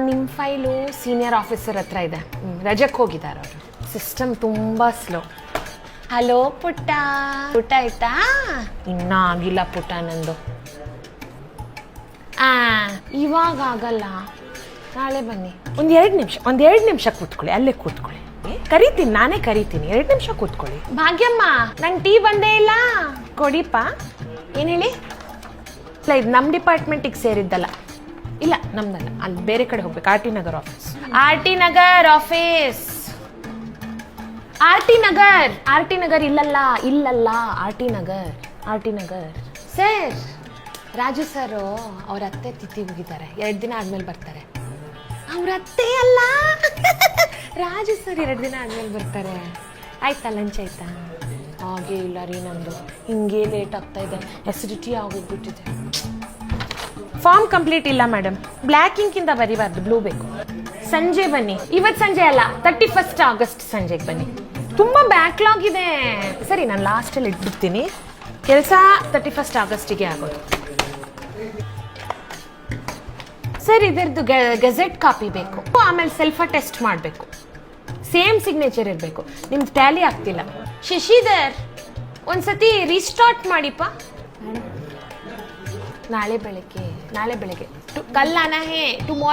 ನಿಮ್ಮ file senior officer ಹತ್ರ ಇದೆ. ರಜಕ್ಕೆ ಹೋಗಿದ್ದಾರೆ ಅವರು. ಸಿಸ್ಟಮ್ ತುಂಬ ಸ್ಲೋ. ಹಲೋ ಪುಟ್ಟ, ಊಟ ಆಯ್ತಾ? ಇನ್ನೂ ಆಗಿಲ್ಲ ಪುಟ್ಟ ನಂದು. ಇವಾಗ ಆಗಲ್ಲ, ನಾಳೆ ಬನ್ನಿ. ಒಂದೆರಡು ನಿಮಿಷ ಕೂತ್ಕೊಳ್ಳಿ, ಅಲ್ಲೇ ಕೂತ್ಕೊಳ್ಳಿ. ಕರಿತೀನಿ, ನಾನೇ ಕರಿತೀನಿ. 2 ನಿಮಿಷ ಕೂತ್ಕೊಳ್ಳಿ. ಭಾಗ್ಯಮ್ಮ, ನಂಗೆ ಟೀ ಬಂದೇ ಇಲ್ಲ. ಕೊಡಿಪ್ಪ. ಏನು ಹೇಳಿ? ಇಲ್ಲ, ಇದು ನಮ್ಮ ಡಿಪಾರ್ಟ್ಮೆಂಟಿಗೆ ಸೇರಿದ್ದಲ್ಲ. ಇಲ್ಲ, ನಮ್ದಲ್ಲ, ಅಲ್ಲಿ ಬೇರೆ ಕಡೆ ಹೋಗ್ಬೇಕು. R T Nagar office. R T Nagar office. R T Nagar ಇಲ್ಲಲ್ಲ, R T Nagar. Sir, Raju sir ಅವ್ರ ಅತ್ತೆ ತಿಥಿ ಹೋಗಿದ್ದಾರೆ. 2 ದಿನ ಆದ್ಮೇಲೆ ಬರ್ತಾರೆ. ಅವ್ರ ಅತ್ತೆ ಅಲ್ಲ, ರಾಜು ಸರ್ 2 ದಿನ ಆದ್ಮೇಲೆ ಬರ್ತಾರೆ. ಆಯ್ತಾ, ಲಂಚ್ ಆಯ್ತಾ? ಹಾಗೇ ಇಲ್ಲ ರೀ, ನಂದು ಹಿಂಗೆ ಲೇಟ್ ಆಗ್ತಾ ಇದೆ, ಎಸಿಡಿಟಿ ಆಗೋಗ್ಬಿಟ್ಟಿದೆ. ಫಾರ್ಮ್ ಕಂಪ್ಲೀಟ್ ಇಲ್ಲ ಮೇಡಮ್. ಬ್ಲ್ಯಾಕ್ ಇಂಕಿಂದ ಬರಿಬಾರ್ದು, ಬ್ಲೂ ಬೇಕು. ಸಂಜೆ ಬನ್ನಿ. ಇವತ್ತು ಸಂಜೆ ಅಲ್ಲ, 31 ಆಗಸ್ಟ್ ಸಂಜೆಗೆ ಬನ್ನಿ. ತುಂಬ ಬ್ಯಾಕ್ಲಾಗ್ ಇದೆ. ಸರಿ, ನಾನು ಲಾಸ್ಟಲ್ಲಿ ಇಟ್ಬಿಡ್ತೀನಿ. ಕೆಲಸ 31 ಆಗಸ್ಟಿಗೆ ಆಗೋದು. ಸರ್, ಇದರದ್ದು ಗೆಜೆಟ್ ಕಾಪಿ ಬೇಕು. ಆಮೇಲೆ ಸೆಲ್ಫ್ ಟೆಸ್ಟ್ ಮಾಡಬೇಕು. ಸೇಮ್ ಸಿಗ್ನೇಚರ್ ಇರಬೇಕು. ನಿಮ್ದು ಟ್ಯಾಲಿ ಆಗ್ತಿಲ್ಲ. ಶಶಿಧರ್, ಒಂದ್ಸತಿ ರೀಸ್ಟಾರ್ಟ್ ಮಾಡಿಪ್ಪ. ನಾಳೆ ಬೆಳಗ್ಗೆ ಕಲ್ ಆನಾ ಹೇ ಟುಮಾರೋ.